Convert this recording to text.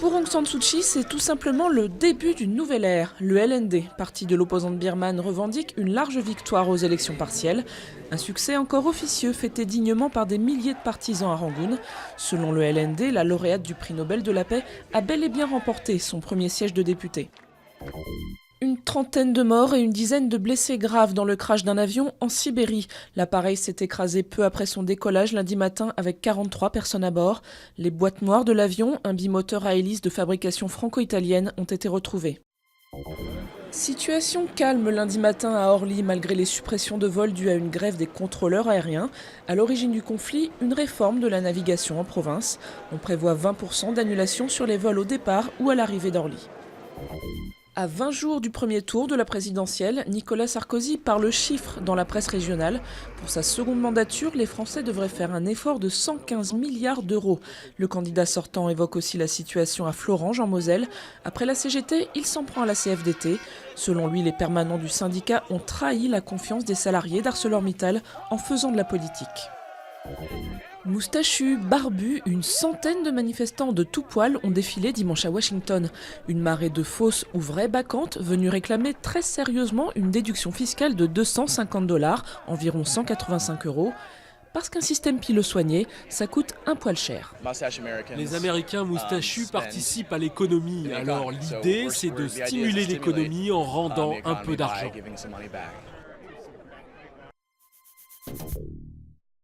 Pour Aung San Suu Kyi, c'est tout simplement le début d'une nouvelle ère. Le LND, parti de l'opposante birmane, revendique une large victoire aux élections partielles. Un succès encore officieux fêté dignement par des milliers de partisans à Rangoon. Selon le LND, la lauréate du prix Nobel de la paix a bel et bien remporté son premier siège de député. Une trentaine de morts et une dizaine de blessés graves dans le crash d'un avion en Sibérie. L'appareil s'est écrasé peu après son décollage lundi matin avec 43 personnes à bord. Les boîtes noires de l'avion, un bimoteur à hélice de fabrication franco-italienne, ont été retrouvées. Situation calme lundi matin à Orly malgré les suppressions de vols dues à une grève des contrôleurs aériens. À l'origine du conflit, une réforme de la navigation en province. On prévoit 20% d'annulation sur les vols au départ ou à l'arrivée d'Orly. À 20 jours du premier tour de la présidentielle, Nicolas Sarkozy parle chiffres dans la presse régionale. Pour sa seconde mandature, les Français devraient faire un effort de 115 milliards d'euros. Le candidat sortant évoque aussi la situation à Florange en Moselle. Après la CGT, il s'en prend à la CFDT. Selon lui, les permanents du syndicat ont trahi la confiance des salariés d'ArcelorMittal en faisant de la politique. Moustachus, barbus, une centaine de manifestants de tout poil ont défilé dimanche à Washington. Une marée de fausses ou vraies bacchantes venus réclamer très sérieusement une déduction fiscale de 250 $, environ 185 €. Parce qu'un système pilosoigné, ça coûte un poil cher. Les Américains moustachus participent à l'économie. Alors l'idée, c'est de stimuler l'économie en rendant un peu d'argent.